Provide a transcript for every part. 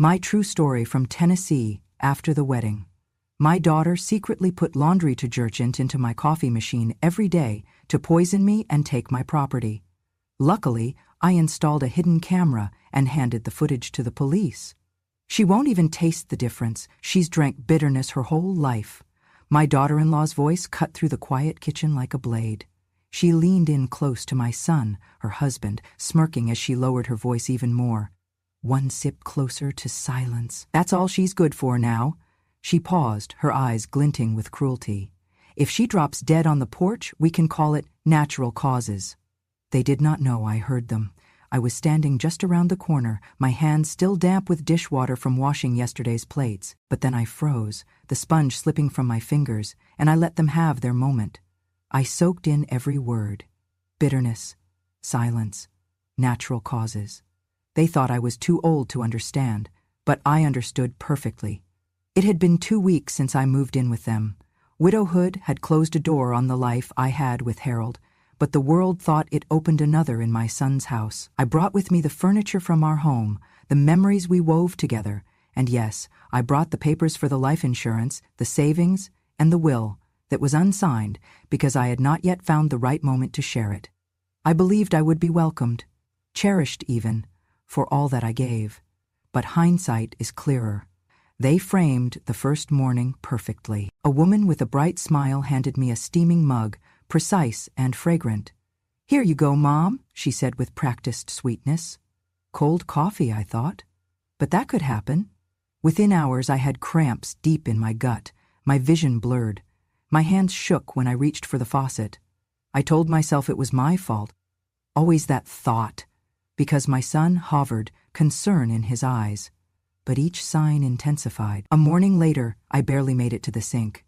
My true story from Tennessee after the wedding. My daughter secretly put laundry detergent into my coffee machine every day to poison me and take my property. Luckily, I installed a hidden camera and handed the footage to the police. She won't even taste the difference. She's drank bitterness her whole life. My daughter-in-law's voice cut through the quiet kitchen like a blade. She leaned in close to my son, her husband, smirking as she lowered her voice even more. One sip closer to silence. That's all she's good for now. She paused, her eyes glinting with cruelty. If she drops dead on the porch, we can call it natural causes. They did not know I heard them. I was standing just around the corner, my hands still damp with dishwater from washing yesterday's plates. But then I froze, the sponge slipping from my fingers, and I let them have their moment. I soaked in every word. Bitterness, silence, natural causes. They thought I was too old to understand, but I understood perfectly. It had been 2 weeks since I moved in with them. Widowhood had closed a door on the life I had with Harold, but the world thought it opened another in my son's house. I brought with me the furniture from our home, the memories we wove together, and yes, I brought the papers for the life insurance, the savings, and the will that was unsigned because I had not yet found the right moment to share it. I believed I would be welcomed, cherished even, for all that I gave. But hindsight is clearer. They framed the first morning perfectly. A woman with a bright smile handed me a steaming mug, precise and fragrant. "Here you go, Mom," she said with practiced sweetness. Cold coffee, I thought. But that could happen. Within hours I had cramps deep in my gut, my vision blurred. My hands shook when I reached for the faucet. I told myself it was my fault. Always that thought, because my son hovered, concern in his eyes. But each sign intensified. A morning later, I barely made it to the sink.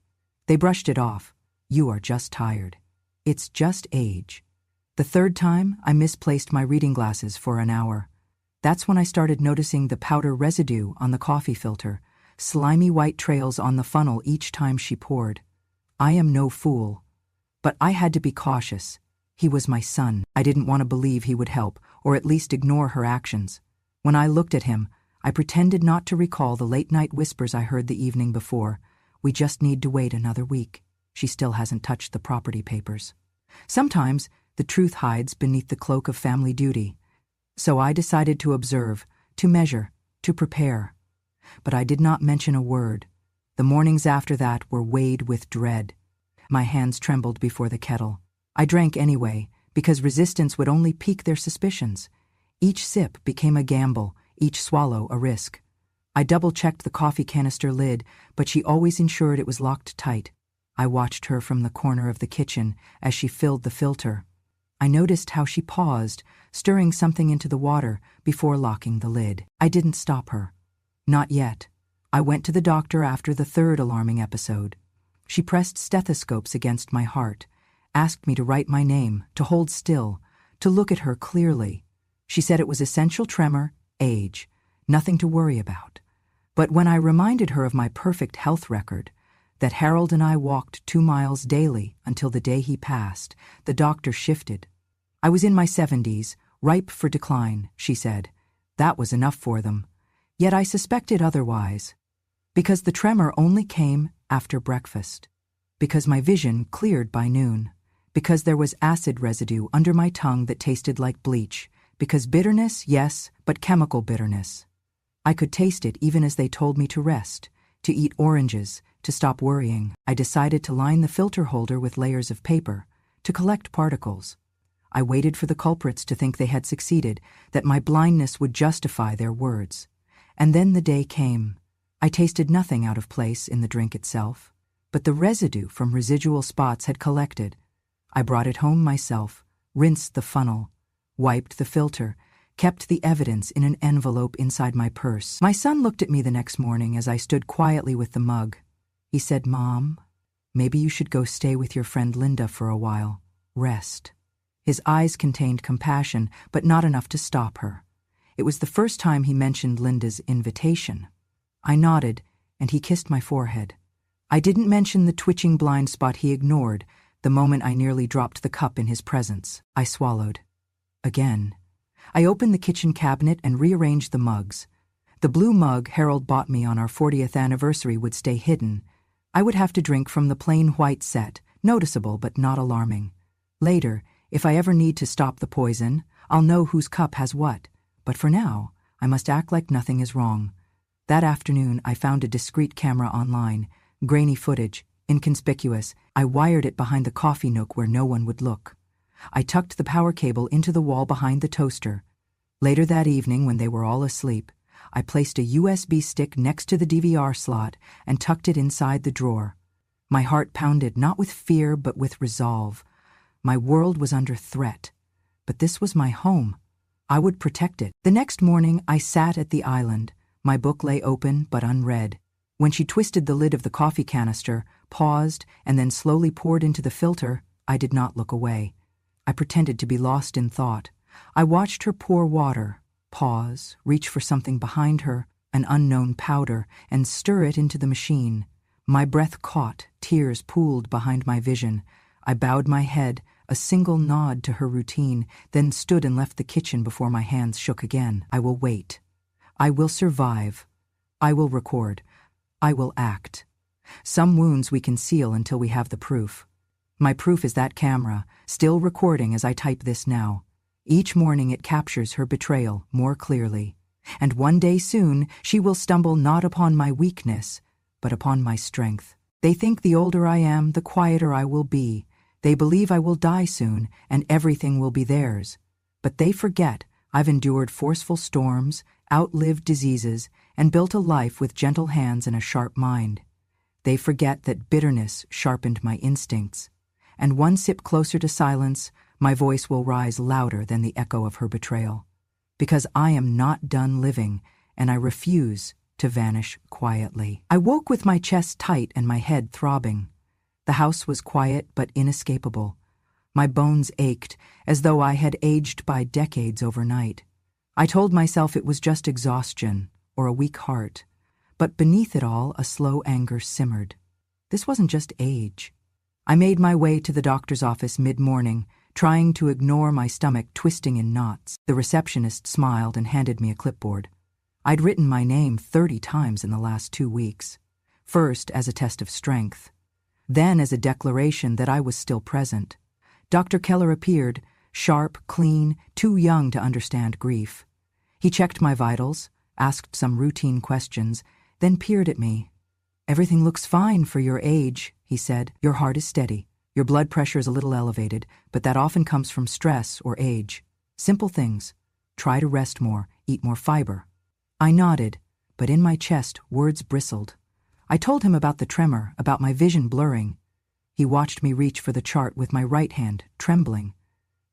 They brushed it off. "You are just tired. It's just age." The third time, I misplaced my reading glasses for an hour. That's when I started noticing the powder residue on the coffee filter, slimy white trails on the funnel each time she poured. I am no fool. But I had to be cautious. He was my son. I didn't want to believe he would help, or at least ignore her actions. When I looked at him, I pretended not to recall the late-night whispers I heard the evening before. "We just need to wait another week. She still hasn't touched the property papers." Sometimes the truth hides beneath the cloak of family duty. So I decided to observe, to measure, to prepare. But I did not mention a word. The mornings after that were weighted with dread. My hands trembled before the kettle. I drank anyway, because resistance would only pique their suspicions. Each sip became a gamble, each swallow a risk. I double-checked the coffee canister lid, but she always ensured it was locked tight. I watched her from the corner of the kitchen as she filled the filter. I noticed how she paused, stirring something into the water before locking the lid. I didn't stop her. Not yet. I went to the doctor after the third alarming episode. She pressed stethoscopes against my heart, asked me to write my name, to hold still, to look at her clearly. She said it was essential tremor, age, nothing to worry about. But when I reminded her of my perfect health record, that Harold and I walked 2 miles daily until the day he passed, the doctor shifted. I was in my 70s, ripe for decline, she said. That was enough for them. Yet I suspected otherwise. Because the tremor only came after breakfast. Because my vision cleared by noon. Because there was acid residue under my tongue that tasted like bleach. Because bitterness, yes, but chemical bitterness. I could taste it even as they told me to rest, to eat oranges, to stop worrying. I decided to line the filter holder with layers of paper, to collect particles. I waited for the culprits to think they had succeeded, that my blindness would justify their words. And then the day came. I tasted nothing out of place in the drink itself, but the residue from residual spots had collected. I brought it home myself, rinsed the funnel, wiped the filter, kept the evidence in an envelope inside my purse. My son looked at me the next morning as I stood quietly with the mug. He said, "Mom, maybe you should go stay with your friend Linda for a while. Rest." His eyes contained compassion, but not enough to stop her. It was the first time he mentioned Linda's invitation. I nodded, and he kissed my forehead. I didn't mention the twitching blind spot he ignored the moment I nearly dropped the cup in his presence. I swallowed. Again. I opened the kitchen cabinet and rearranged the mugs. The blue mug Harold bought me on our 40th anniversary would stay hidden. I would have to drink from the plain white set, noticeable but not alarming. Later, if I ever need to stop the poison, I'll know whose cup has what. But for now, I must act like nothing is wrong. That afternoon, I found a discreet camera online, grainy footage, inconspicuous. I wired it behind the coffee nook where no one would look. I tucked the power cable into the wall behind the toaster. Later that evening, when they were all asleep, I placed a USB stick next to the DVR slot and tucked it inside the drawer. My heart pounded not with fear but with resolve. My world was under threat, but this was my home. I would protect it. The next morning, I sat at the island. My book lay open but unread. When she twisted the lid of the coffee canister, paused, and then slowly poured into the filter, I did not look away. I pretended to be lost in thought. I watched her pour water, pause, reach for something behind her, an unknown powder, and stir it into the machine. My breath caught, tears pooled behind my vision. I bowed my head, a single nod to her routine, then stood and left the kitchen before my hands shook again. I will wait. I will survive. I will record. I will act. Some wounds we conceal until we have the proof. My proof is that camera, still recording as I type this now. Each morning it captures her betrayal more clearly. And one day soon she will stumble not upon my weakness, but upon my strength. They think the older I am, the quieter I will be. They believe I will die soon, and everything will be theirs. But they forget I've endured forceful storms, outlived diseases, and built a life with gentle hands and a sharp mind. They forget that bitterness sharpened my instincts. And one sip closer to silence, my voice will rise louder than the echo of her betrayal. Because I am not done living, and I refuse to vanish quietly. I woke with my chest tight and my head throbbing. The house was quiet but inescapable. My bones ached, as though I had aged by decades overnight. I told myself it was just exhaustion, or a weak heart. But beneath it all, a slow anger simmered. This wasn't just age. I made my way to the doctor's office mid-morning, trying to ignore my stomach twisting in knots. The receptionist smiled and handed me a clipboard. I'd written my name 30 times in the last 2 weeks. First as a test of strength, then as a declaration that I was still present. Dr. Keller appeared, sharp, clean, too young to understand grief. He checked my vitals, asked some routine questions, then peered at me. "Everything looks fine for your age," he said. "Your heart is steady. Your blood pressure is a little elevated, but that often comes from stress or age. Simple things. Try to rest more, eat more fiber." I nodded, but in my chest words bristled. I told him about the tremor, about my vision blurring. He watched me reach for the chart with my right hand, trembling.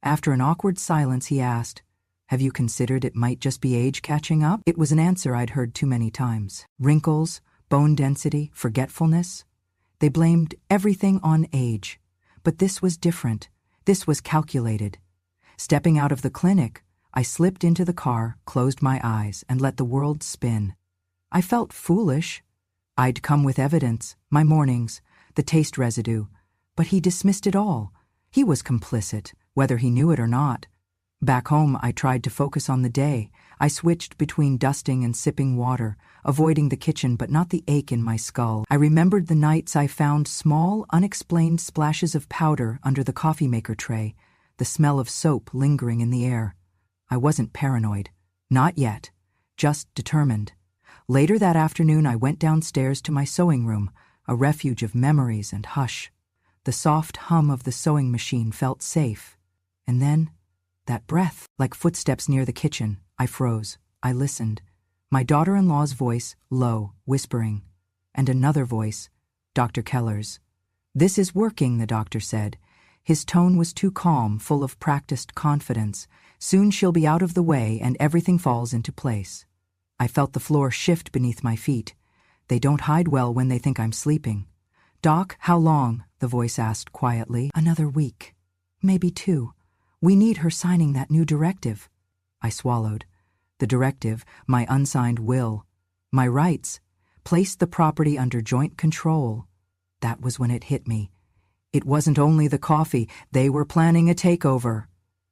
After an awkward silence, he asked, "Have you considered it might just be age catching up?" It was an answer I'd heard too many times. Wrinkles, bone density, forgetfulness. They blamed everything on age. But this was different. This was calculated. Stepping out of the clinic, I slipped into the car, closed my eyes, and let the world spin. I felt foolish. I'd come with evidence, my mornings, the taste residue. But he dismissed it all. He was complicit, whether he knew it or not. Back home, I tried to focus on the day. I switched between dusting and sipping water, avoiding the kitchen but not the ache in my skull. I remembered the nights I found small, unexplained splashes of powder under the coffee maker tray, the smell of soap lingering in the air. I wasn't paranoid. Not yet. Just determined. Later that afternoon, I went downstairs to my sewing room, a refuge of memories and hush. The soft hum of the sewing machine felt safe. And then, that breath, like footsteps near the kitchen. I froze. I listened. My daughter-in-law's voice, low, whispering. And another voice, Dr. Keller's. "This is working," the doctor said. His tone was too calm, full of practiced confidence. "Soon she'll be out of the way and everything falls into place." I felt the floor shift beneath my feet. They don't hide well when they think I'm sleeping. "Doc, how long?" the voice asked quietly. "Another week. Maybe 2. We need her signing that new directive." I swallowed. The directive, my unsigned will, my rights, placed the property under joint control. That was when it hit me. It wasn't only the coffee, they were planning a takeover.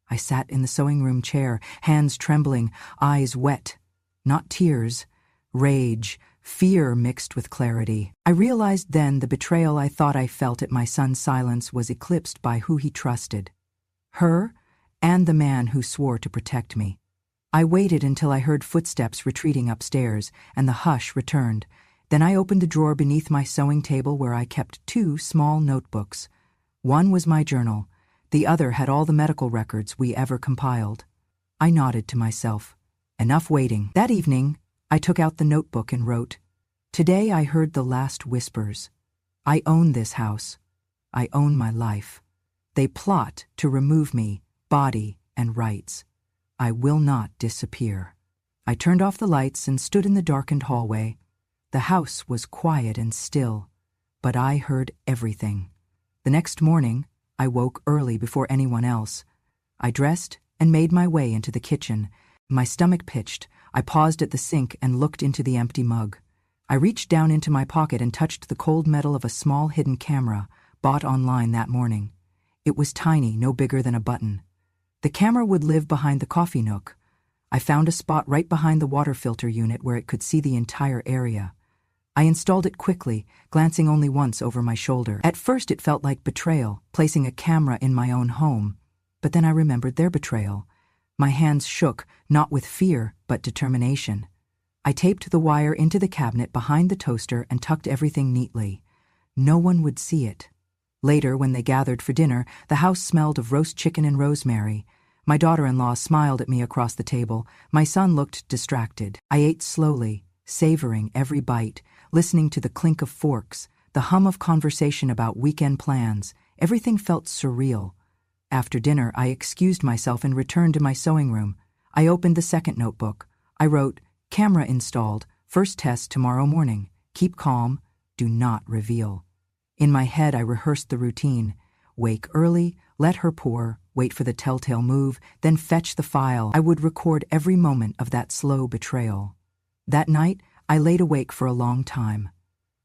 I sat in the sewing room chair, hands trembling, eyes wet. Not tears, rage, fear mixed with clarity. I realized then the betrayal I thought I felt at my son's silence was eclipsed by who he trusted. Her, and the man who swore to protect me. I waited until I heard footsteps retreating upstairs, and the hush returned. Then I opened the drawer beneath my sewing table where I kept 2 small notebooks. One was my journal, the other had all the medical records we ever compiled. I nodded to myself. Enough waiting. That evening, I took out the notebook and wrote, "Today I heard the last whispers. I own this house. I own my life. They plot to remove me, body and rights. I will not disappear." I turned off the lights and stood in the darkened hallway. The house was quiet and still, but I heard everything. The next morning, I woke early before anyone else. I dressed and made my way into the kitchen. My stomach pitched. I paused at the sink and looked into the empty mug. I reached down into my pocket and touched the cold metal of a small hidden camera, bought online that morning. It was tiny, no bigger than a button. The camera would live behind the coffee nook. I found a spot right behind the water filter unit where it could see the entire area. I installed it quickly, glancing only once over my shoulder. At first it felt like betrayal, placing a camera in my own home. But then I remembered their betrayal. My hands shook, not with fear, but determination. I taped the wire into the cabinet behind the toaster and tucked everything neatly. No one would see it. Later, when they gathered for dinner, the house smelled of roast chicken and rosemary. My daughter-in-law smiled at me across the table. My son looked distracted. I ate slowly, savoring every bite, listening to the clink of forks, the hum of conversation about weekend plans. Everything felt surreal. After dinner, I excused myself and returned to my sewing room. I opened the second notebook. I wrote, "Camera installed. First test tomorrow morning. Keep calm. Do not reveal." In my head, I rehearsed the routine. Wake early, let her pour, wait for the telltale move, then fetch the file. I would record every moment of that slow betrayal. That night, I laid awake for a long time.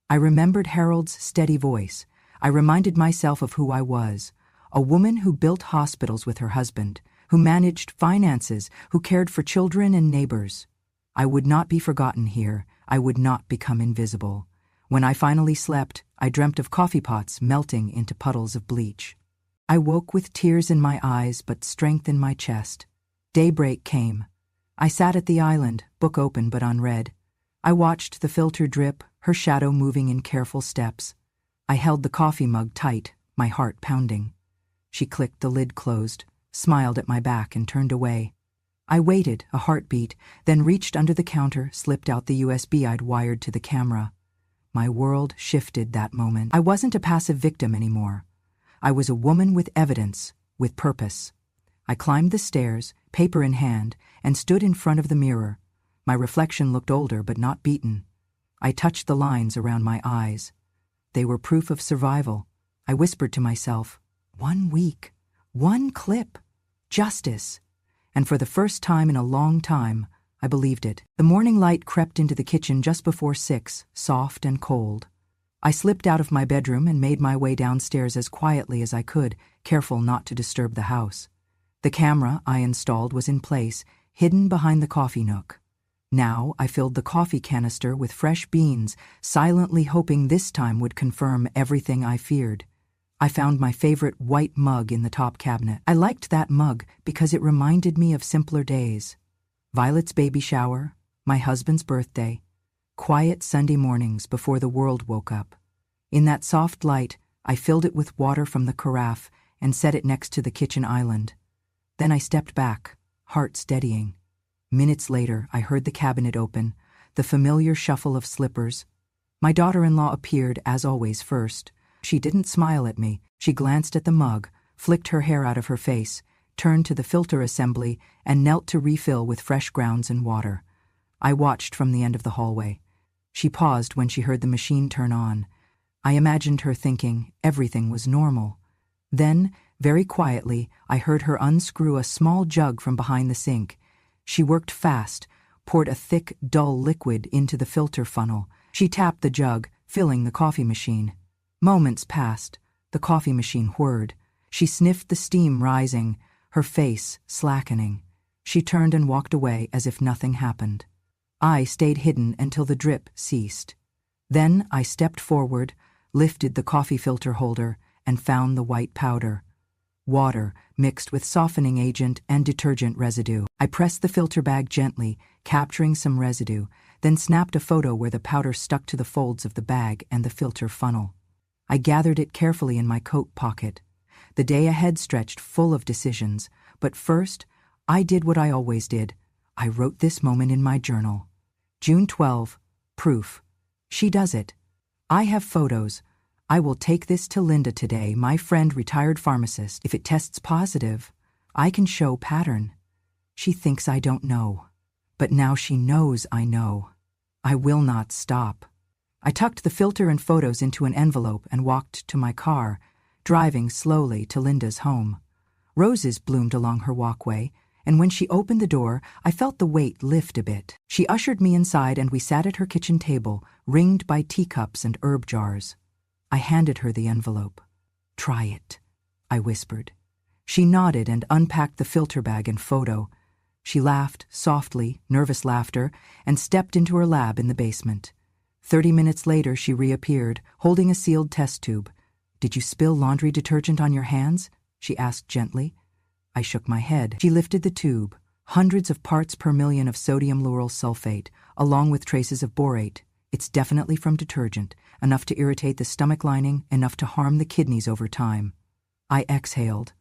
I remembered Harold's steady voice. I reminded myself of who I was, a woman who built hospitals with her husband, who managed finances, who cared for children and neighbors. I would not be forgotten here. I would not become invisible. When I finally slept, I dreamt of coffee pots melting into puddles of bleach. I woke with tears in my eyes but strength in my chest. Daybreak came. I sat at the island, book open but unread. I watched the filter drip, her shadow moving in careful steps. I held the coffee mug tight, my heart pounding. She clicked the lid closed, smiled at my back and turned away. I waited, a heartbeat, then reached under the counter, slipped out the USB I'd wired to the camera. My world shifted that moment. I wasn't a passive victim anymore. I was a woman with evidence, with purpose. I climbed the stairs, paper in hand, and stood in front of the mirror. My reflection looked older but not beaten. I touched the lines around my eyes. They were proof of survival. I whispered to myself, 1 week, 1 clip, justice. And for the first time in a long time, I believed it. The morning light crept into the kitchen just before 6, soft and cold. I slipped out of my bedroom and made my way downstairs as quietly as I could, careful not to disturb the house. The camera I installed was in place, hidden behind the coffee nook. Now I filled the coffee canister with fresh beans, silently hoping this time would confirm everything I feared. I found my favorite white mug in the top cabinet. I liked that mug because it reminded me of simpler days. Violet's baby shower, my husband's birthday, quiet Sunday mornings before the world woke up. In that soft light, I filled it with water from the carafe and set it next to the kitchen island. Then I stepped back, heart steadying. Minutes later, I heard the cabinet open, the familiar shuffle of slippers. My daughter-in-law appeared, as always, first. She didn't smile at me. She glanced at the mug, flicked her hair out of her face, turned to the filter assembly, and knelt to refill with fresh grounds and water. I watched from the end of the hallway. She paused when she heard the machine turn on. I imagined her thinking everything was normal. Then, very quietly, I heard her unscrew a small jug from behind the sink. She worked fast, poured a thick, dull liquid into the filter funnel. She tapped the jug, filling the coffee machine. Moments passed. The coffee machine whirred. She sniffed the steam rising, her face slackening. She turned and walked away as if nothing happened. I stayed hidden until the drip ceased. Then I stepped forward, lifted the coffee filter holder, and found the white powder. Water mixed with softening agent and detergent residue. I pressed the filter bag gently, capturing some residue, then snapped a photo where the powder stuck to the folds of the bag and the filter funnel. I gathered it carefully in my coat pocket. The day ahead stretched full of decisions, but first, I did what I always did. I wrote this moment in my journal. June 12, proof. She does it. I have photos. I will take this to Linda today, my friend retired pharmacist. If it tests positive, I can show pattern. She thinks I don't know. But now she knows I know. I will not stop. I tucked the filter and photos into an envelope and walked to my car, driving slowly to Linda's home. Roses bloomed along her walkway, and when she opened the door, I felt the weight lift a bit. She ushered me inside and we sat at her kitchen table, ringed by teacups and herb jars. I handed her the envelope. "Try it," I whispered. She nodded and unpacked the filter bag and photo. She laughed, softly, nervous laughter, and stepped into her lab in the basement. 30 minutes later, she reappeared, holding a sealed test tube. "Did you spill laundry detergent on your hands?" she asked gently. I shook my head. She lifted the tube. Hundreds of parts per million of sodium lauryl sulfate, along with traces of borate. It's definitely from detergent, enough to irritate the stomach lining, enough to harm the kidneys over time. I exhaled.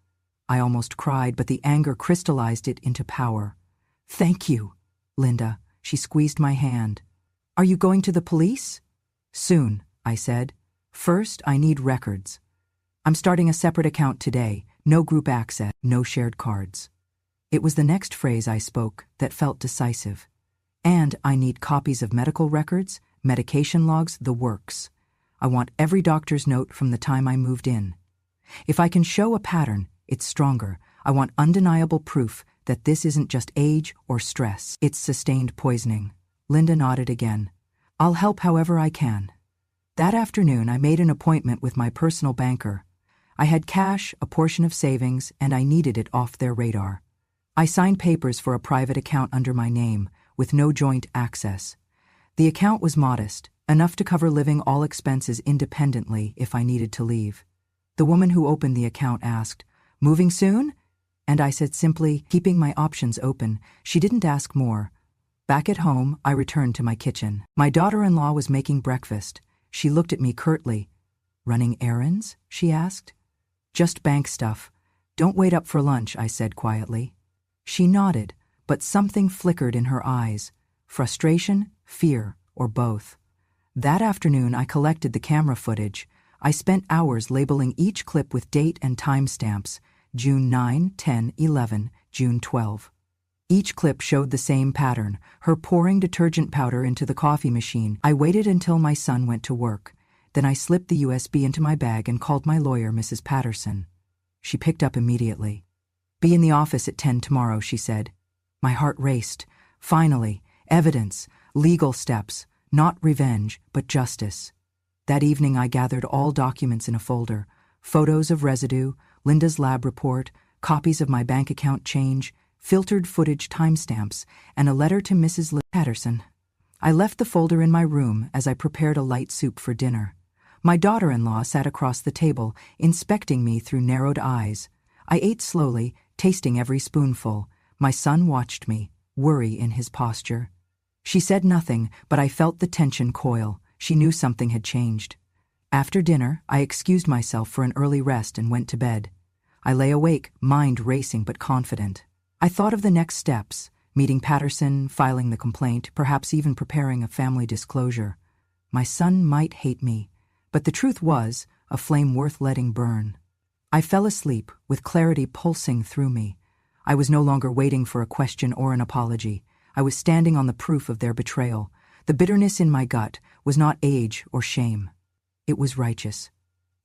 I almost cried, but the anger crystallized it into power. "Thank you, Linda." She squeezed my hand. "Are you going to the police?" "Soon," I said. "First, I need records. I'm starting a separate account today. No group access, no shared cards." It was the next phrase I spoke that felt decisive. "And I need copies of medical records, medication logs, the works. I want every doctor's note from the time I moved in. If I can show a pattern, it's stronger. I want undeniable proof that this isn't just age or stress. It's sustained poisoning." Linda nodded again. "I'll help however I can." That afternoon, I made an appointment with my personal banker. I had cash, a portion of savings, and I needed it off their radar. I signed papers for a private account under my name, with no joint access. The account was modest, enough to cover living all expenses independently if I needed to leave. The woman who opened the account asked, "Moving soon?" And I said simply, keeping my options open. She didn't ask more. Back at home, I returned to my kitchen. My daughter-in-law was making breakfast. She looked at me curtly. "Running errands?" she asked. "Just bank stuff. Don't wait up for lunch," I said quietly. She nodded, but something flickered in her eyes. Frustration, fear, or both. That afternoon, I collected the camera footage. I spent hours labeling each clip with date and timestamps: June 9, 10, 11, June 12. Each clip showed the same pattern, her pouring detergent powder into the coffee machine. I waited until my son went to work. Then I slipped the USB into my bag and called my lawyer, Mrs. Patterson. She picked up immediately. "Be in the office at 10 tomorrow," she said. My heart raced. Finally, evidence, legal steps, not revenge, but justice. That evening I gathered all documents in a folder: photos of residue, Linda's lab report, copies of my bank account change, filtered footage timestamps, and a letter to Mrs. Patterson. I left the folder in my room as I prepared a light soup for dinner. My daughter-in-law sat across the table, inspecting me through narrowed eyes. I ate slowly, tasting every spoonful. My son watched me, worry in his posture. She said nothing, but I felt the tension coil. She knew something had changed. After dinner, I excused myself for an early rest and went to bed. I lay awake, mind racing but confident. I thought of the next steps: meeting Patterson, filing the complaint, perhaps even preparing a family disclosure. My son might hate me, but the truth was a flame worth letting burn. I fell asleep, with clarity pulsing through me. I was no longer waiting for a question or an apology. I was standing on the proof of their betrayal. The bitterness in my gut was not age or shame. It was righteous.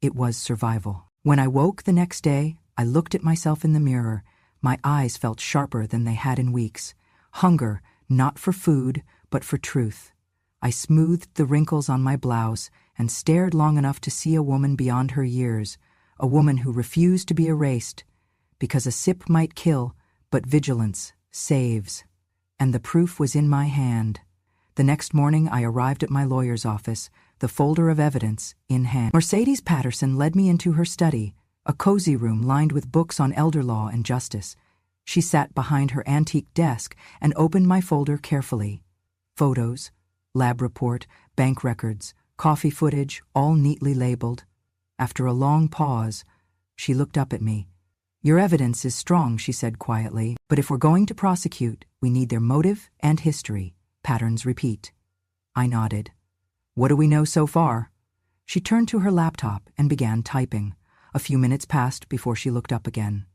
It was survival. When I woke the next day, I looked at myself in the mirror. My eyes felt sharper than they had in weeks. Hunger, not for food, but for truth. I smoothed the wrinkles on my blouse and stared long enough to see a woman beyond her years, a woman who refused to be erased, because a sip might kill, but vigilance saves. And the proof was in my hand. The next morning, I arrived at my lawyer's office, the folder of evidence in hand. Mercedes Patterson led me into her study, a cozy room lined with books on elder law and justice. She sat behind her antique desk and opened my folder carefully. Photos, lab report, bank records, coffee footage, all neatly labeled. After a long pause, she looked up at me. "Your evidence is strong," she said quietly, "but if we're going to prosecute, we need their motive and history. Patterns repeat." I nodded. "What do we know so far?" She turned to her laptop and began typing. A few minutes passed before she looked up again.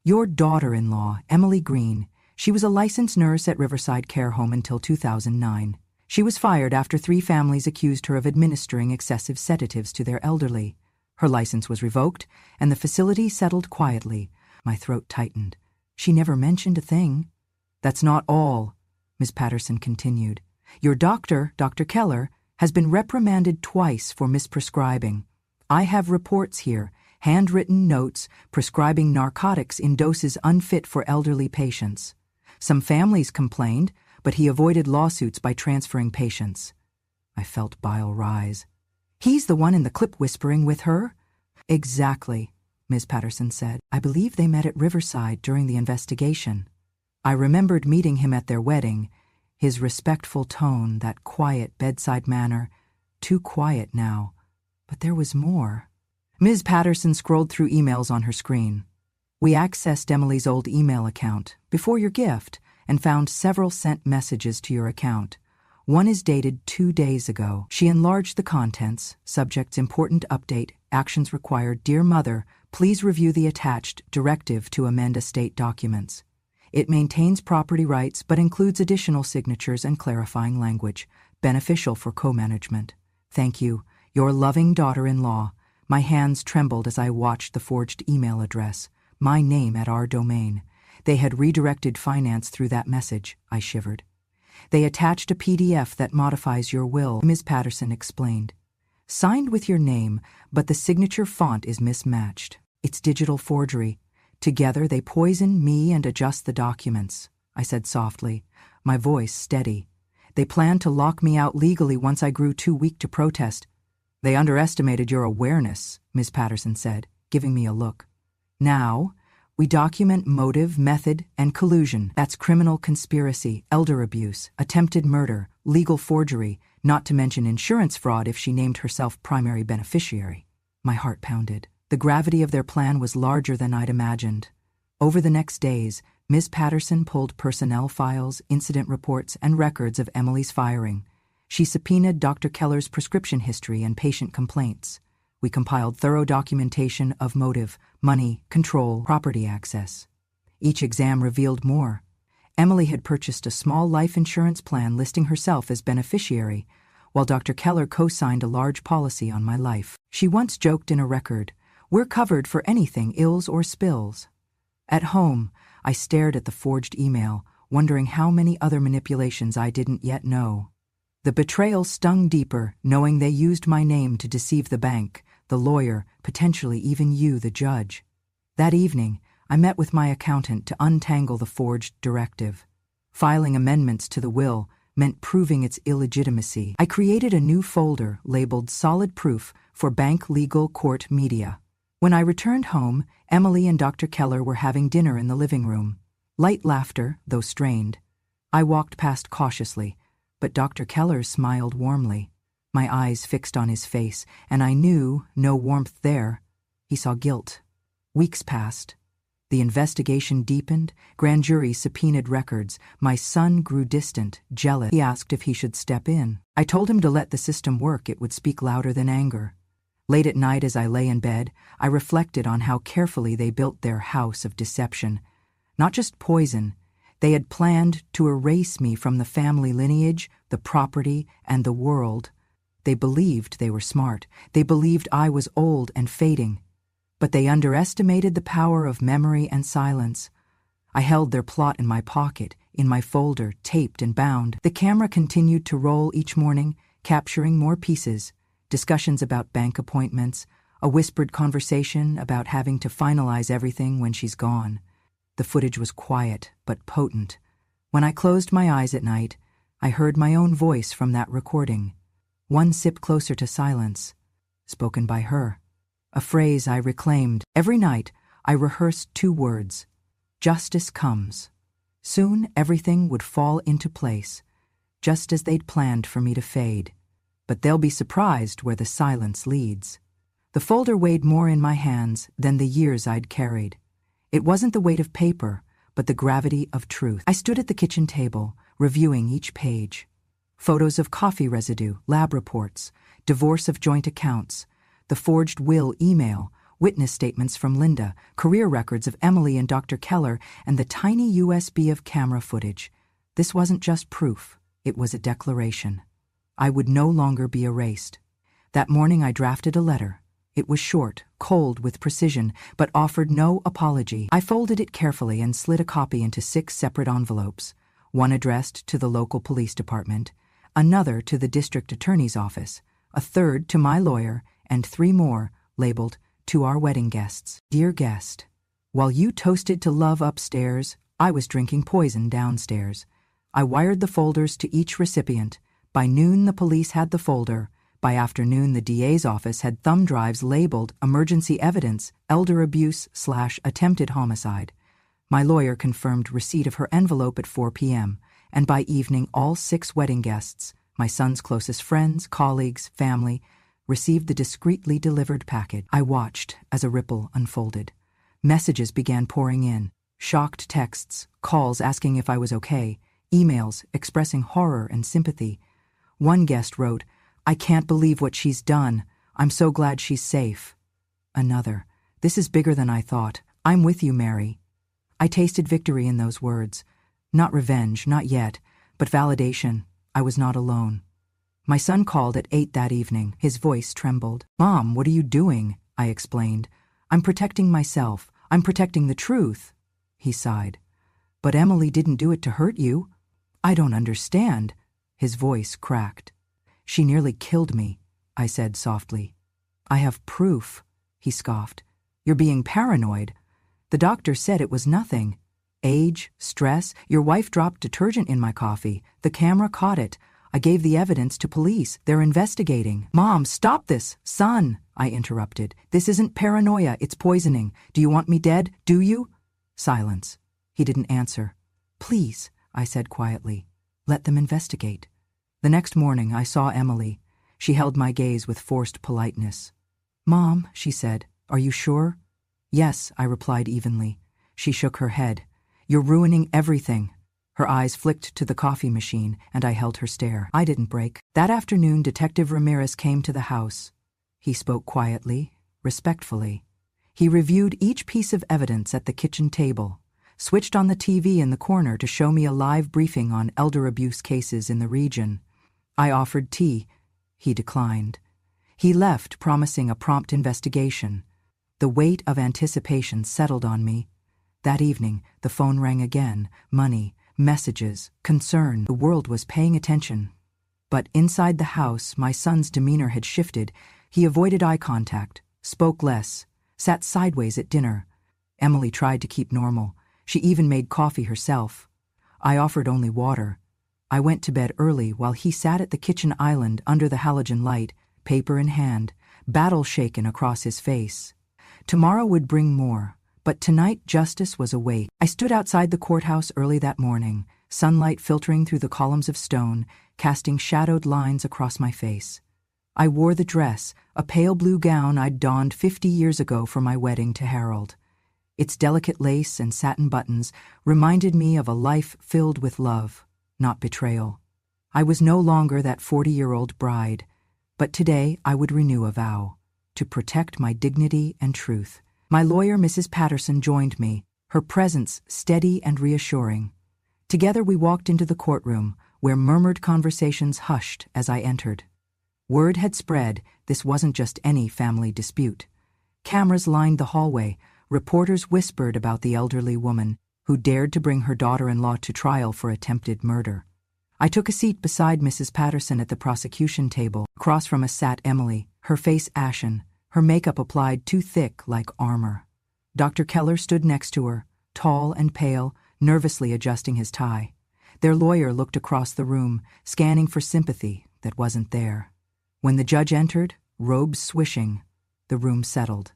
"Your daughter-in-law, Emily Green, she was a licensed nurse at Riverside Care Home until 2009. She was fired after 3 families accused her of administering excessive sedatives to their elderly. Her license was revoked, and the facility settled quietly." My throat tightened. She never mentioned a thing. "That's not all," Ms. Patterson continued. "Your doctor, Dr. Keller, has been reprimanded twice for misprescribing. I have reports here, handwritten notes prescribing narcotics in doses unfit for elderly patients. Some families complained, but he avoided lawsuits by transferring patients." I felt bile rise. "He's the one in the clip whispering with her?" "Exactly," Ms. Patterson said. "I believe they met at Riverside during the investigation. I remembered meeting him at their wedding, his respectful tone, that quiet bedside manner, too quiet now. But there was more." Ms. Patterson scrolled through emails on her screen. "We accessed Emily's old email account before your gift and found several sent messages to your account. One is dated 2 days ago. She enlarged the contents, subjects important update, actions required. Dear Mother, please review the attached directive to amend estate documents. It maintains property rights but includes additional signatures and clarifying language, beneficial for co-management. Thank you, your loving daughter-in-law." My hands trembled as I watched the forged email address, my name at our domain. They had redirected finance through that message, I shivered. "They attached a PDF that modifies your will," Ms. Patterson explained. "Signed with your name, but the signature font is mismatched. It's digital forgery. Together they poison me and adjust the documents," I said softly, my voice steady. "They plan to lock me out legally once I grew too weak to protest." "They underestimated your awareness," Ms. Patterson said, giving me a look. "Now, we document motive, method, and collusion. That's criminal conspiracy, elder abuse, attempted murder, legal forgery, not to mention insurance fraud if she named herself primary beneficiary." My heart pounded. The gravity of their plan was larger than I'd imagined. Over the next days, Ms. Patterson pulled personnel files, incident reports, and records of Emily's firing. She subpoenaed Dr. Keller's prescription history and patient complaints. We compiled thorough documentation of motive, money, control, property access. Each exam revealed more. Emily had purchased a small life insurance plan listing herself as beneficiary, while Dr. Keller co-signed a large policy on my life. She once joked in a record, "We're covered for anything, ills or spills." At home, I stared at the forged email, wondering how many other manipulations I didn't yet know. The betrayal stung deeper, knowing they used my name to deceive the bank, the lawyer, potentially even you, the judge. That evening, I met with my accountant to untangle the forged directive. Filing amendments to the will meant proving its illegitimacy. I created a new folder labeled Solid Proof for Bank Legal Court Media. When I returned home, Emily and Dr. Keller were having dinner in the living room. Light laughter, though strained. I walked past cautiously, but Dr. Keller smiled warmly. My eyes fixed on his face, and I knew no warmth there. He saw guilt. Weeks passed. The investigation deepened, grand jury subpoenaed records. My son grew distant, jealous. He asked if he should step in. I told him to let the system work, it would speak louder than anger. Late at night as I lay in bed, I reflected on how carefully they built their house of deception. Not just poison. They had planned to erase me from the family lineage, the property, and the world. They believed they were smart. They believed I was old and fading. But they underestimated the power of memory and silence. I held their plot in my pocket, in my folder, taped and bound. The camera continued to roll each morning, capturing more pieces. Discussions about bank appointments, a whispered conversation about having to finalize everything when she's gone. The footage was quiet, but potent. When I closed my eyes at night, I heard my own voice from that recording. One sip closer to silence. Spoken by her. A phrase I reclaimed. Every night, I rehearsed 2 words. Justice comes. Soon, everything would fall into place, just as they'd planned for me to fade. But they'll be surprised where the silence leads. The folder weighed more in my hands than the years I'd carried. It wasn't the weight of paper, but the gravity of truth. I stood at the kitchen table, reviewing each page. Photos of coffee residue, lab reports, divorce of joint accounts, the forged will email, witness statements from Linda, career records of Emily and Dr. Keller, and the tiny USB of camera footage. This wasn't just proof, it was a declaration. I would no longer be erased. That morning I drafted a letter. It was short, cold with precision, but offered no apology. I folded it carefully and slid a copy into 6 separate envelopes, one addressed to the local police department, another to the district attorney's office, a third to my lawyer, and 3 more, labeled, "To our wedding guests." Dear guest, while you toasted to love upstairs, I was drinking poison downstairs. I wired the folders to each recipient. By noon, the police had the folder. By afternoon, the DA's office had thumb drives labeled Emergency Evidence, Elder Abuse/Attempted Homicide. My lawyer confirmed receipt of her envelope at 4 p.m., and by evening, all 6 wedding guests, my son's closest friends, colleagues, family, received the discreetly delivered packet. I watched as a ripple unfolded. Messages began pouring in, shocked texts, calls asking if I was okay, emails expressing horror and sympathy. One guest wrote, "I can't believe what she's done. I'm so glad she's safe." Another, "This is bigger than I thought. I'm with you, Mary." I tasted victory in those words. Not revenge, not yet, but validation. I was not alone. My son called at 8 that evening. His voice trembled. "Mom, what are you doing?" I explained. "I'm protecting myself. I'm protecting the truth." He sighed. "But Emily didn't do it to hurt you." "I don't understand." His voice cracked. "She nearly killed me," I said softly. "I have proof," he scoffed. "You're being paranoid. The doctor said it was nothing. Age, stress, your wife dropped detergent in my coffee. The camera caught it. I gave the evidence to police. They're investigating." "Mom, stop this!" "Son," I interrupted. "This isn't paranoia, it's poisoning. Do you want me dead? Do you?" Silence. He didn't answer. "Please," I said quietly. "Let them investigate." The next morning, I saw Emily. She held my gaze with forced politeness. "Mom," she said, "are you sure?" "Yes," I replied evenly. She shook her head. "You're ruining everything." Her eyes flicked to the coffee machine, and I held her stare. I didn't break. That afternoon, Detective Ramirez came to the house. He spoke quietly, respectfully. He reviewed each piece of evidence at the kitchen table, switched on the TV in the corner to show me a live briefing on elder abuse cases in the region. I offered tea. He declined. He left, promising a prompt investigation. The weight of anticipation settled on me. That evening, the phone rang again. Money, messages, concern. The world was paying attention. But inside the house, my son's demeanor had shifted. He avoided eye contact, spoke less, sat sideways at dinner. Emily tried to keep normal. She even made coffee herself. I offered only water. I went to bed early while he sat at the kitchen island under the halogen light, paper in hand, battle shaken across his face. Tomorrow would bring more, but tonight justice was awake. I stood outside the courthouse early that morning, sunlight filtering through the columns of stone, casting shadowed lines across my face. I wore the dress, a pale blue gown I'd donned 50 years ago for my wedding to Harold. Its delicate lace and satin buttons reminded me of a life filled with love, not betrayal. I was no longer that 40-year-old bride, but today I would renew a vow, to protect my dignity and truth. My lawyer, Mrs. Patterson, joined me, her presence steady and reassuring. Together we walked into the courtroom, where murmured conversations hushed as I entered. Word had spread this wasn't just any family dispute. Cameras lined the hallway. Reporters whispered about the elderly woman who dared to bring her daughter-in-law to trial for attempted murder. I took a seat beside Mrs. Patterson at the prosecution table. Across from us sat Emily, her face ashen, her makeup applied too thick like armor. Dr. Keller stood next to her, tall and pale, nervously adjusting his tie. Their lawyer looked across the room, scanning for sympathy that wasn't there. When the judge entered, robes swishing, the room settled.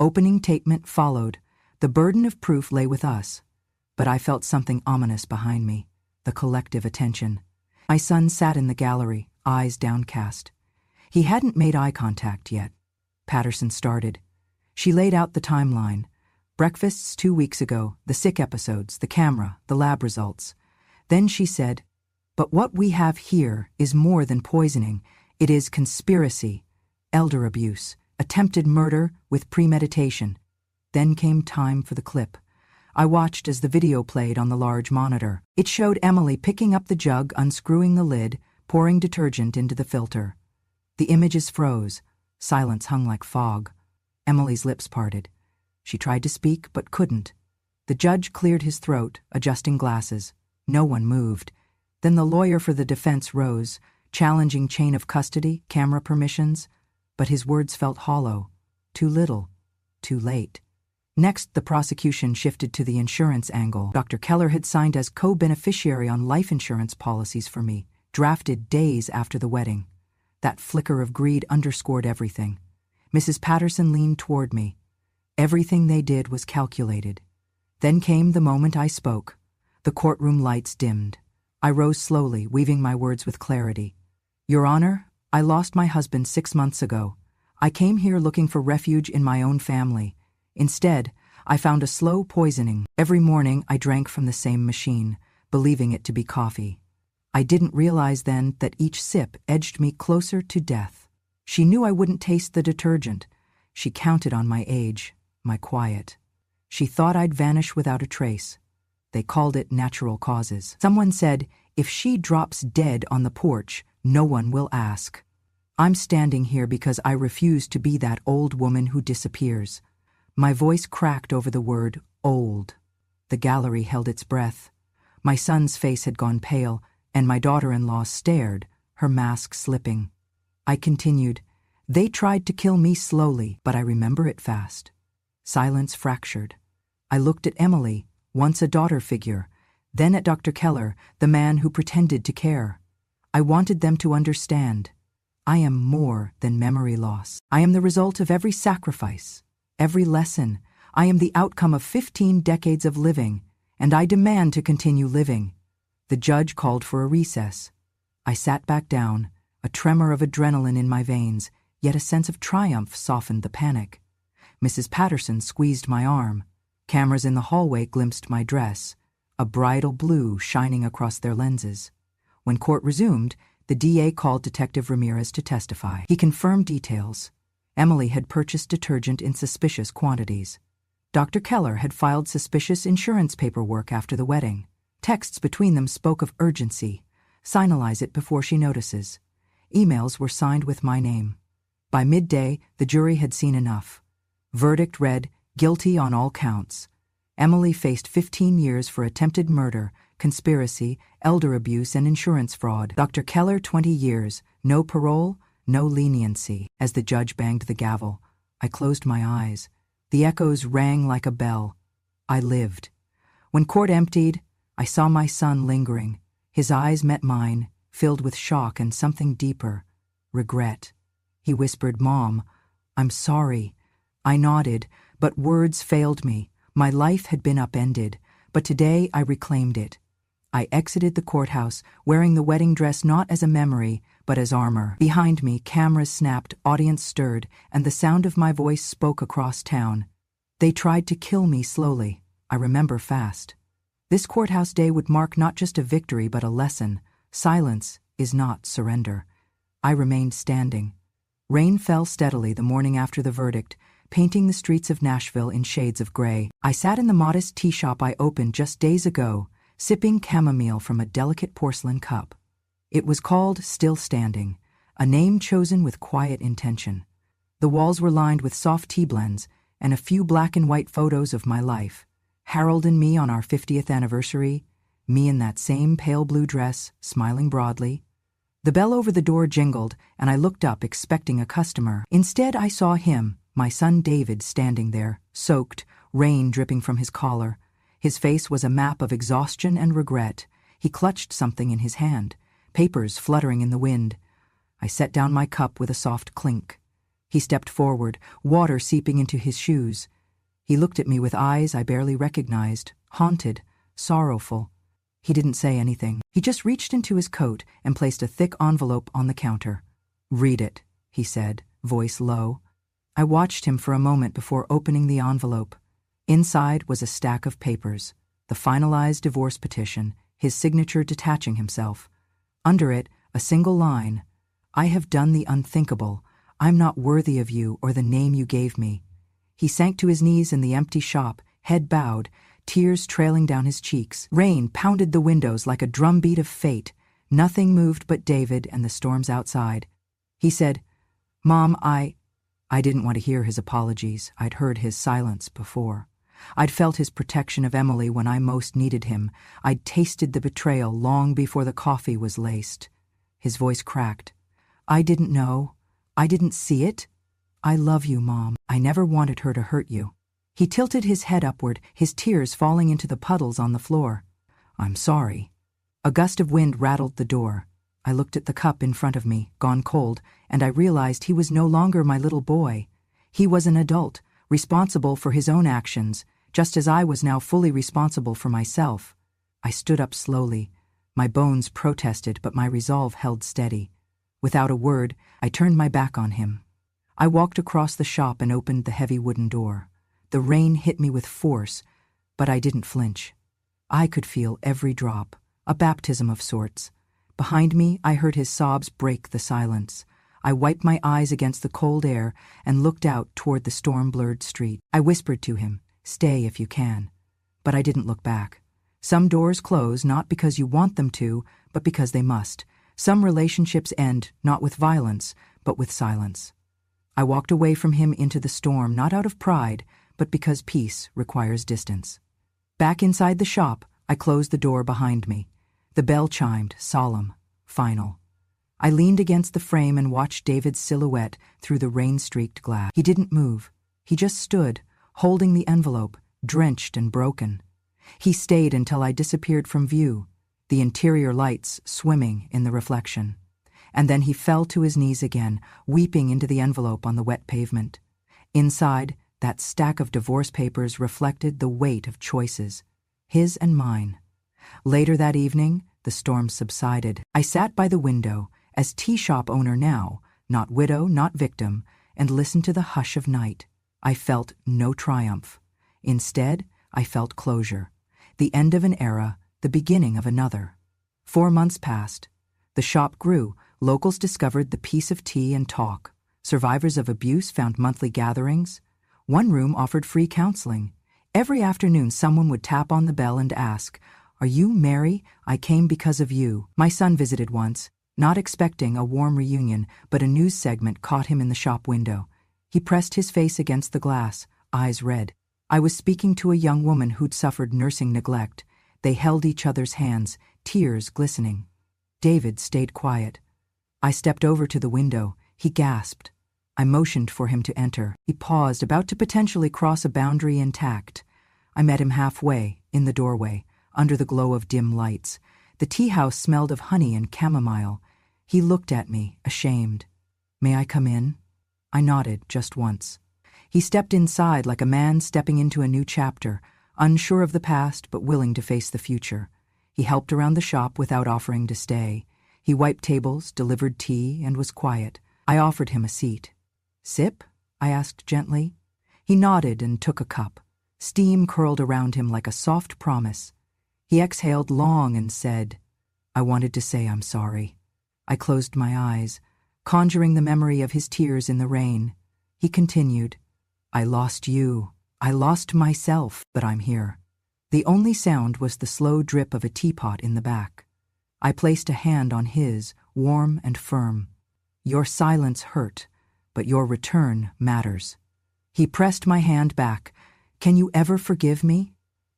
Opening statement followed. The burden of proof lay with us. But I felt something ominous behind me, the collective attention. My son sat in the gallery, eyes downcast. He hadn't made eye contact yet. Patterson started. She laid out the timeline. Breakfasts 2 weeks ago, the sick episodes, the camera, the lab results. Then she said, "But what we have here is more than poisoning. It is conspiracy, elder abuse, attempted murder with premeditation." Then came time for the clip. I watched as the video played on the large monitor. It showed Emily picking up the jug, unscrewing the lid, pouring detergent into the filter. The images froze. Silence hung like fog. Emily's lips parted. She tried to speak, but couldn't. The judge cleared his throat, adjusting glasses. No one moved. Then the lawyer for the defense rose, challenging chain of custody, camera permissions. But his words felt hollow. Too little. Too late. Next, the prosecution shifted to the insurance angle. Dr. Keller had signed as co-beneficiary on life insurance policies for me, drafted days after the wedding. That flicker of greed underscored everything. Mrs. Patterson leaned toward me. Everything they did was calculated. Then came the moment I spoke. The courtroom lights dimmed. I rose slowly, weaving my words with clarity. "Your Honor, I lost my husband 6 months ago. I came here looking for refuge in my own family. Instead, I found a slow poisoning. Every morning I drank from the same machine, believing it to be coffee. I didn't realize then that each sip edged me closer to death. She knew I wouldn't taste the detergent. She counted on my age, my quiet. She thought I'd vanish without a trace. They called it natural causes. Someone said, if she drops dead on the porch, no one will ask. I'm standing here because I refuse to be that old woman who disappears." My voice cracked over the word, old. The gallery held its breath. My son's face had gone pale, and my daughter-in-law stared, her mask slipping. I continued, "They tried to kill me slowly, but I remember it fast." Silence fractured. I looked at Emily, once a daughter figure, then at Dr. Keller, the man who pretended to care. I wanted them to understand. I am more than memory loss. I am the result of every sacrifice. Every lesson. I am the outcome of 15 decades of living, and I demand to continue living. The judge called for a recess. I sat back down, a tremor of adrenaline in my veins, yet a sense of triumph softened the panic. Mrs. Patterson squeezed my arm. Cameras in the hallway glimpsed my dress, a bridal blue shining across their lenses. When court resumed, the DA called Detective Ramirez to testify. He confirmed details. Emily had purchased detergent in suspicious quantities. Dr. Keller had filed suspicious insurance paperwork after the wedding. Texts between them spoke of urgency. Signalize it before she notices. Emails were signed with my name. By midday, the jury had seen enough. Verdict read, guilty on all counts. Emily faced 15 years for attempted murder, conspiracy, elder abuse, and insurance fraud. Dr. Keller, 20 years, no parole, no leniency. As the judge banged the gavel, I closed my eyes. The echoes rang like a bell. I lived. When court emptied, I saw my son lingering. His eyes met mine, filled with shock and something deeper, regret. He whispered, "Mom, I'm sorry." I nodded, but words failed me. My life had been upended, but today I reclaimed it. I exited the courthouse, wearing the wedding dress not as a memory, but as armor. Behind me, cameras snapped, audience stirred, and the sound of my voice spoke across town. They tried to kill me slowly. I remember fast. This courthouse day would mark not just a victory, but a lesson. Silence is not surrender. I remained standing. Rain fell steadily the morning after the verdict, painting the streets of Nashville in shades of gray. I sat in the modest tea shop I opened just days ago, sipping chamomile from a delicate porcelain cup. It was called Still Standing, a name chosen with quiet intention. The walls were lined with soft tea blends and a few black and white photos of my life. Harold and me on our 50th anniversary, me in that same pale blue dress, smiling broadly. The bell over the door jingled, and I looked up expecting a customer. Instead, I saw him, my son David, standing there, soaked, rain dripping from his collar. His face was a map of exhaustion and regret. He clutched something in his hand, papers fluttering in the wind. I set down my cup with a soft clink. He stepped forward, water seeping into his shoes. He looked at me with eyes I barely recognized, haunted, sorrowful. He didn't say anything. He just reached into his coat and placed a thick envelope on the counter. "Read it," he said, voice low. I watched him for a moment before opening the envelope. Inside was a stack of papers, the finalized divorce petition, his signature detaching himself. Under it, a single line, "I have done the unthinkable. I'm not worthy of you or the name you gave me." He sank to his knees in the empty shop, head bowed, tears trailing down his cheeks. Rain pounded the windows like a drumbeat of fate. Nothing moved but David and the storms outside. He said, "Mom, I didn't want to hear his apologies. I'd heard his silence before. I'd felt his protection of Emily when I most needed him. I'd tasted the betrayal long before the coffee was laced." His voice cracked. "I didn't know. I didn't see it. I love you, Mom. I never wanted her to hurt you." He tilted his head upward, his tears falling into the puddles on the floor. "I'm sorry." A gust of wind rattled the door. I looked at the cup in front of me, gone cold, and I realized he was no longer my little boy. He was an adult, responsible for his own actions, just as I was now fully responsible for myself. I stood up slowly. My bones protested, but my resolve held steady. Without a word, I turned my back on him. I walked across the shop and opened the heavy wooden door. The rain hit me with force, but I didn't flinch. I could feel every drop, a baptism of sorts. Behind me, I heard his sobs break the silence. I wiped my eyes against the cold air and looked out toward the storm-blurred street. I whispered to him, "Stay if you can." But I didn't look back. Some doors close not because you want them to, but because they must. Some relationships end not with violence, but with silence. I walked away from him into the storm, not out of pride, but because peace requires distance. Back inside the shop, I closed the door behind me. The bell chimed, solemn, final. I leaned against the frame and watched David's silhouette through the rain-streaked glass. He didn't move. He just stood, holding the envelope, drenched and broken. He stayed until I disappeared from view, the interior lights swimming in the reflection. And then he fell to his knees again, weeping into the envelope on the wet pavement. Inside, that stack of divorce papers reflected the weight of choices, his and mine. Later that evening, the storm subsided. I sat by the window, as tea shop owner now, not widow, not victim, and listened to the hush of night. I felt no triumph. Instead, I felt closure. The end of an era, the beginning of another. 4 months passed. The shop grew. Locals discovered the peace of tea and talk. Survivors of abuse found monthly gatherings. One room offered free counseling. Every afternoon someone would tap on the bell and ask, "Are you Mary? I came because of you." My son visited once, not expecting a warm reunion, but a news segment caught him in the shop window. He pressed his face against the glass, eyes red. I was speaking to a young woman who'd suffered nursing neglect. They held each other's hands, tears glistening. David stayed quiet. I stepped over to the window. He gasped. I motioned for him to enter. He paused, about to potentially cross a boundary intact. I met him halfway, in the doorway, under the glow of dim lights. The tea house smelled of honey and chamomile. He looked at me, ashamed. "May I come in?" I nodded just once. He stepped inside like a man stepping into a new chapter, unsure of the past but willing to face the future. He helped around the shop without offering to stay. He wiped tables, delivered tea, and was quiet. I offered him a seat. "Sip?" I asked gently. He nodded and took a cup. Steam curled around him like a soft promise. He exhaled long and said, "I wanted to say I'm sorry." I closed my eyes, conjuring the memory of his tears in the rain. He continued, "I lost you. I lost myself, but I'm here." The only sound was the slow drip of a teapot in the back. I placed a hand on his, warm and firm. "Your silence hurt, but your return matters." He pressed my hand back. "Can you ever forgive me?"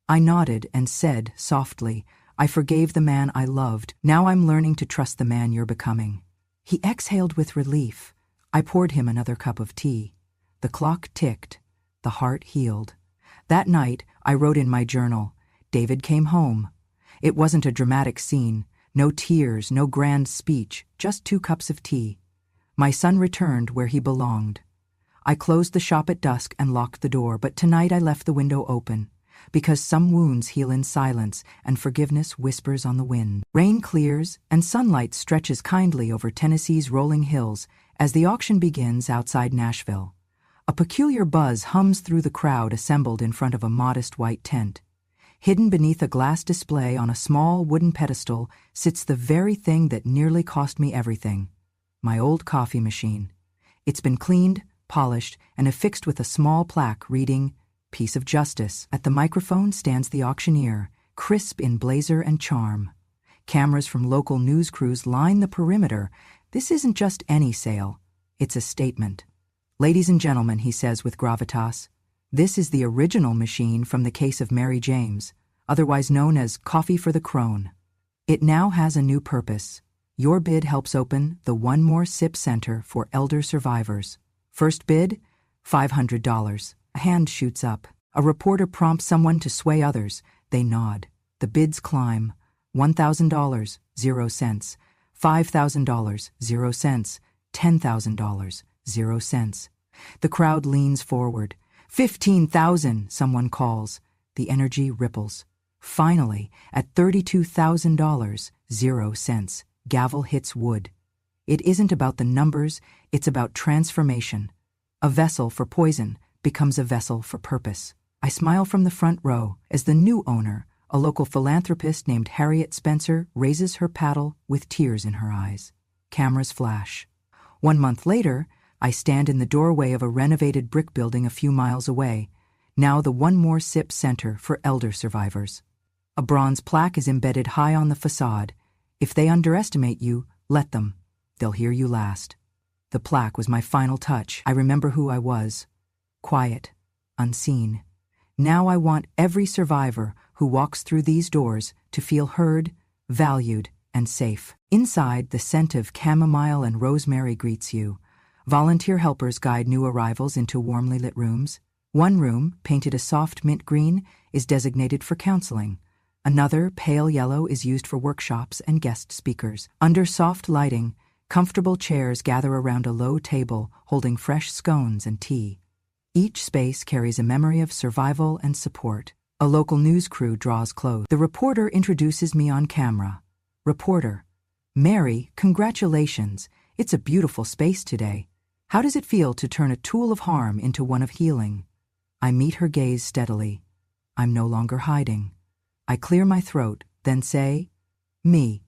I nodded and said softly, "I forgave the man I loved. Now I'm learning to trust the man you're becoming." He exhaled with relief. I poured him another cup of tea. The clock ticked. The heart healed. That night, I wrote in my journal, "David came home." It wasn't a dramatic scene, no tears, no grand speech, just 2 cups of tea. My son returned where he belonged. I closed the shop at dusk and locked the door, but tonight I left the window open, because some wounds heal in silence and forgiveness whispers on the wind. Rain clears and sunlight stretches kindly over Tennessee's rolling hills as the auction begins outside Nashville. A peculiar buzz hums through the crowd assembled in front of a modest white tent. Hidden beneath a glass display on a small wooden pedestal sits the very thing that nearly cost me everything: my old coffee machine. It's been cleaned, polished, and affixed with a small plaque reading, "Piece of Justice." At the microphone stands the auctioneer, crisp in blazer and charm. Cameras from local news crews line the perimeter. This isn't just any sale, it's a statement. "Ladies and gentlemen," he says with gravitas, "this is the original machine from the case of Mary James, otherwise known as Coffee for the Crone. It now has a new purpose. Your bid helps open the One More Sip Center for elder survivors. First bid, $500. A hand shoots up. A reporter prompts someone to sway others. They nod. The bids climb. $1,000, 0 cents. $5,000, 0 cents. $10,000, 0 cents. The crowd leans forward. $15,000, someone calls. The energy ripples. Finally, at $32,000, 0 cents, gavel hits wood. It isn't about the numbers, it's about transformation. A vessel for poison becomes a vessel for purpose. I smile from the front row as the new owner, a local philanthropist named Harriet Spencer, raises her paddle with tears in her eyes. Cameras flash. 1 month later, I stand in the doorway of a renovated brick building a few miles away, now the One More Sip Center for elder survivors. A bronze plaque is embedded high on the facade. "If they underestimate you, let them. They'll hear you last." The plaque was my final touch. I remember who I was. Quiet, unseen. Now I want every survivor who walks through these doors to feel heard, valued, and safe. Inside, the scent of chamomile and rosemary greets you. Volunteer helpers guide new arrivals into warmly lit rooms. One room, painted a soft mint green, is designated for counseling. Another, pale yellow, is used for workshops and guest speakers. Under soft lighting, comfortable chairs gather around a low table holding fresh scones and tea. Each space carries a memory of survival and support. A local news crew draws close. The reporter introduces me on camera. Reporter: "Mary, congratulations. It's a beautiful space today. How does it feel to turn a tool of harm into one of healing?" I meet her gaze steadily. I'm no longer hiding. I clear my throat, then say, "Me.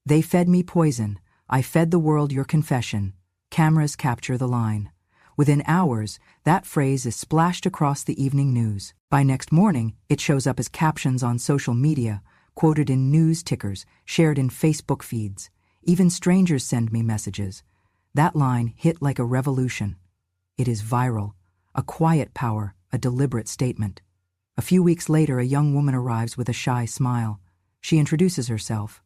They fed me poison. I fed the world your confession." Cameras capture the line. Within hours, that phrase is splashed across the evening news. By next morning, it shows up as captions on social media, quoted in news tickers, shared in Facebook feeds. Even strangers send me messages. That line hit like a revolution. It is viral, a quiet power, a deliberate statement. A few weeks later, a young woman arrives with a shy smile. She introduces herself.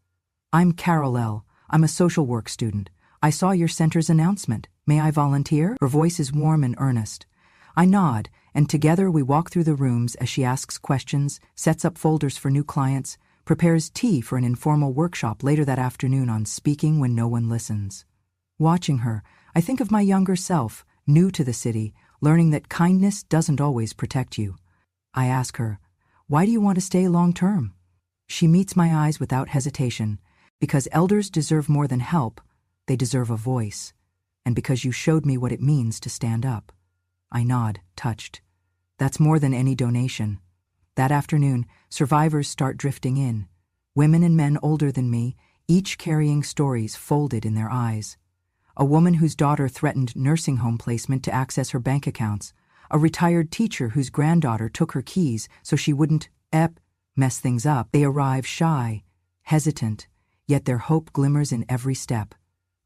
"I'm Carol L. I'm a social work student. I saw your center's announcement. May I volunteer?" Her voice is warm and earnest. I nod, and together we walk through the rooms as she asks questions, sets up folders for new clients, prepares tea for an informal workshop later that afternoon on speaking when no one listens. Watching her, I think of my younger self, new to the city, learning that kindness doesn't always protect you. I ask her, "Why do you want to stay long-term?" She meets my eyes without hesitation. "Because elders deserve more than help, they deserve a voice. And because you showed me what it means to stand up." I nod, touched. That's more than any donation. That afternoon, survivors start drifting in. Women and men older than me, each carrying stories folded in their eyes. A woman whose daughter threatened nursing home placement to access her bank accounts. A retired teacher whose granddaughter took her keys so she wouldn't mess things up. They arrive shy, hesitant, yet their hope glimmers in every step.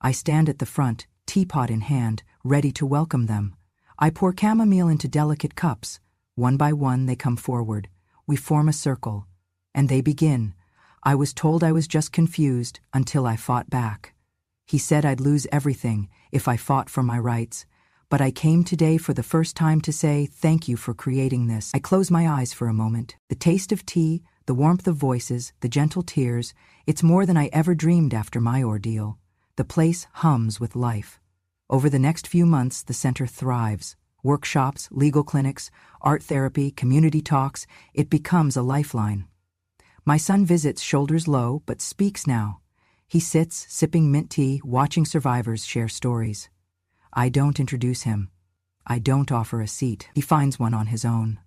I stand at the front, teapot in hand, ready to welcome them. I pour chamomile into delicate cups. One by one they come forward. We form a circle. And they begin. I was told I was just confused until I fought back. He said I'd lose everything if I fought for my rights. But I came today for the first time to say thank you for creating this. I close my eyes for a moment. The taste of tea, the warmth of voices, the gentle tears. It's more than I ever dreamed after my ordeal. The place hums with life. Over the next few months, the center thrives. Workshops, legal clinics, art therapy, community talks, it becomes a lifeline. My son visits shoulders low, but speaks now. He sits, sipping mint tea, watching survivors share stories. I don't introduce him. I don't offer a seat. He finds one on his own.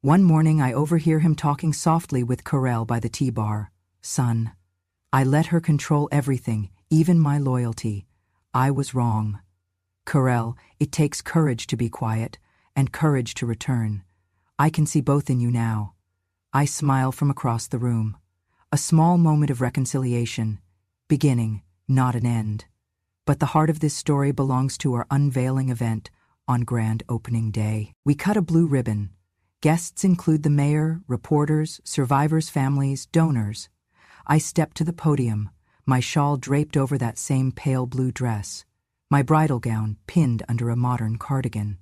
One morning I overhear him talking softly with Karel by the tea bar. Son, I let her control everything, even my loyalty. I was wrong. Karel, it takes courage to be quiet, and courage to return. I can see both in you now. I smile from across the room. A small moment of reconciliation. Beginning, not an end. But the heart of this story belongs to our unveiling event on grand opening day. We cut a blue ribbon. Guests include the mayor, reporters, survivors' families, donors. I step to the podium, my shawl draped over that same pale blue dress, my bridal gown pinned under a modern cardigan.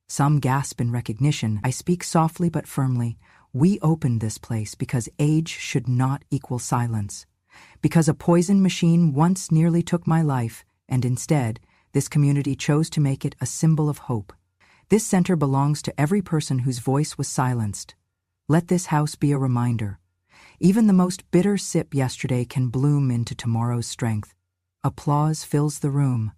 Some gasp in recognition. I speak softly but firmly. We opened this place because age should not equal silence. Because a poison machine once nearly took my life, and instead, this community chose to make it a symbol of hope. This center belongs to every person whose voice was silenced. Let this house be a reminder. Even the most bitter sip yesterday can bloom into tomorrow's strength. Applause fills the room.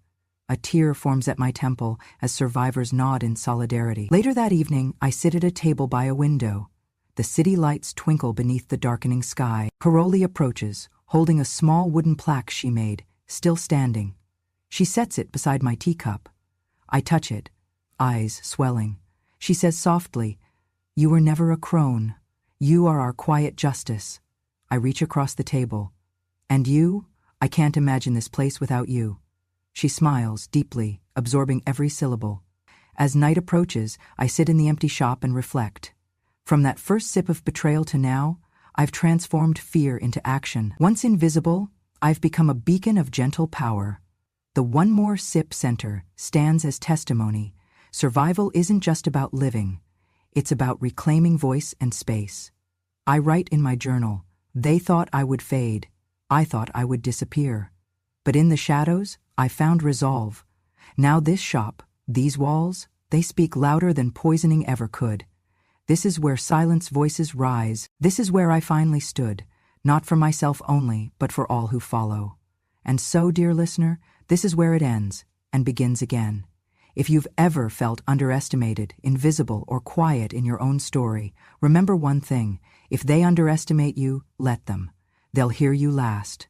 A tear forms at my temple as survivors nod in solidarity. Later that evening, I sit at a table by a window. The city lights twinkle beneath the darkening sky. Karoli approaches, holding a small wooden plaque she made, still standing. She sets it beside my teacup. I touch it, eyes swelling. She says softly, "You were never a crone. You are our quiet justice." I reach across the table. "And you? I can't imagine this place without you." She smiles deeply, absorbing every syllable. As night approaches, I sit in the empty shop and reflect. From that first sip of betrayal to now, I've transformed fear into action. Once invisible, I've become a beacon of gentle power. The One More Sip Center stands as testimony. Survival isn't just about living. It's about reclaiming voice and space. I write in my journal, "They thought I would fade. I thought I would disappear. But in the shadows, I found resolve. Now this shop, these walls, they speak louder than poisoning ever could. This is where silence voices rise. This is where I finally stood, not for myself only, but for all who follow." And so, dear listener, this is where it ends and begins again. If you've ever felt underestimated, invisible, or quiet in your own story, remember one thing: if they underestimate you, let them. They'll hear you last.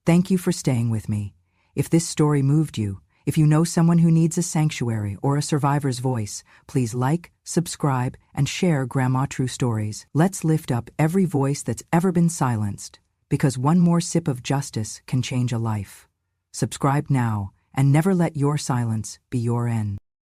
Thank you for staying with me. If this story moved you, if you know someone who needs a sanctuary or a survivor's voice, please like, subscribe, and share Grandma True Stories. Let's lift up every voice that's ever been silenced, because one more sip of justice can change a life. Subscribe now, and never let your silence be your end.